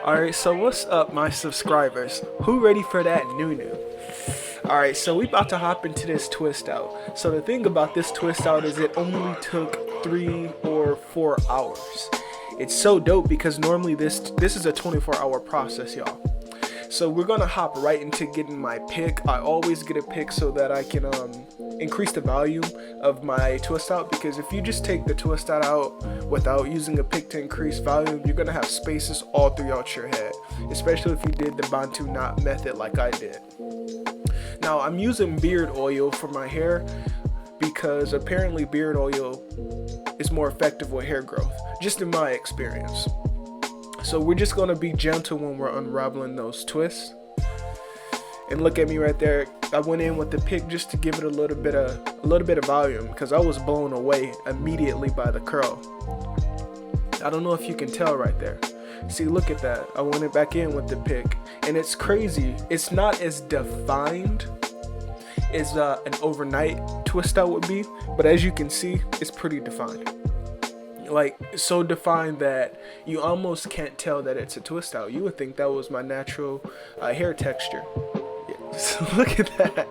Alright, so what's up, my subscribers? Who ready for that new? Alright, so we about to hop into this twist out. So the thing about this twist out is it only took 3 or 4 hours. It's so dope because normally this is a 24-hour process, y'all. So we're gonna hop right into getting my pick. I always get a pick so that I can increase the volume of my twist out, because if you just take the twist out without using a pick to increase volume, you're gonna have spaces all throughout your head, especially if you did the Bantu knot method like I did. Now I'm using beard oil for my hair because apparently beard oil is more effective with hair growth, just in my experience. So we're just gonna be gentle when we're unraveling those twists. And look at me right there. I went in with the pick just to give it a little bit of volume because I was blown away immediately by the curl. I don't know if you can tell right there. See, look at that. I went it back in with the pick, and it's crazy. It's not as defined as an overnight twist out would be, but as you can see, it's pretty defined. Like, so defined that you almost can't tell that it's a twist out. You would think that was my natural hair texture. Yeah. So look at that.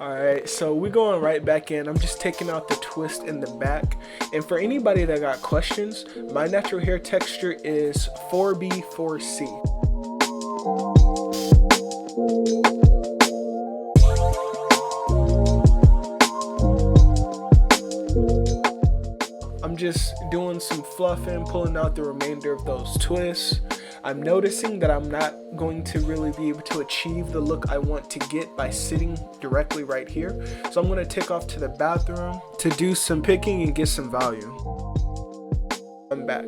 Alright, so we're going right back in. I'm just taking out the twist in the back. And for anybody that got questions, my natural hair texture is 4B, 4C. I'm just doing some fluffing, pulling out the remainder of those twists. I'm noticing that I'm not going to really be able to achieve the look I want to get by sitting directly right here. So I'm going to take off to the bathroom to do some picking and get some volume. I'm back.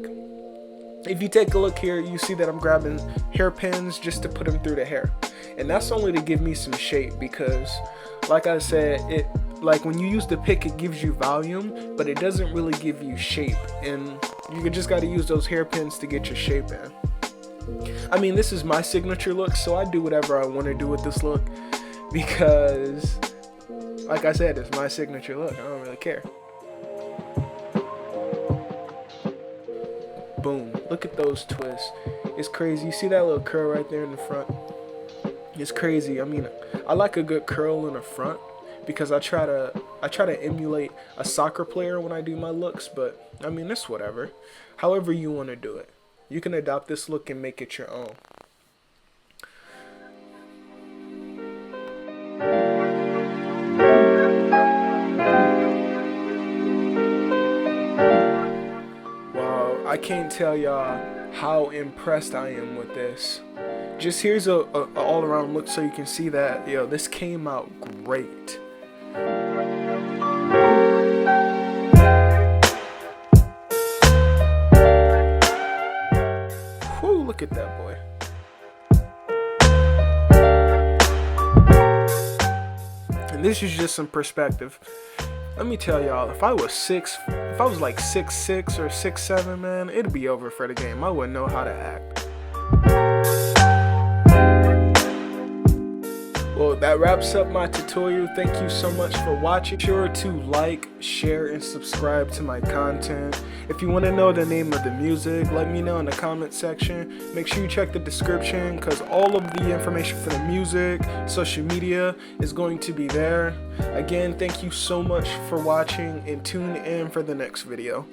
If you take a look here, you see that I'm grabbing hairpins just to put them through the hair. And that's only to give me some shape because, like I said, like when you use the pick, it gives you volume, but it doesn't really give you shape. And you just got to use those hairpins to get your shape in. I mean, this is my signature look, so I do whatever I want to do with this look because, like I said, it's my signature look. I don't really care. Boom. Look at those twists. It's crazy. You see that little curl right there in the front? It's crazy. I mean, I like a good curl in the front because I try to emulate a soccer player when I do my looks, but I mean, it's whatever. However you want to do it. You can adopt this look and make it your own. Wow, I can't tell y'all how impressed I am with this. Just here's a all-around look so you can see that, yo, this came out great. Whew, look at that boy. And this is just some perspective. Let me tell y'all, if I was like 6'6" or 6'7", man, it'd be over for the game. I wouldn't know how to act. Well, that wraps up my tutorial. Thank you so much for watching. Be sure to like, share, and subscribe to my content. If you want to know the name of the music, let me know in the comment section. Make sure you check the description because all of the information for the music, social media is going to be there. Again, thank you so much for watching and tune in for the next video.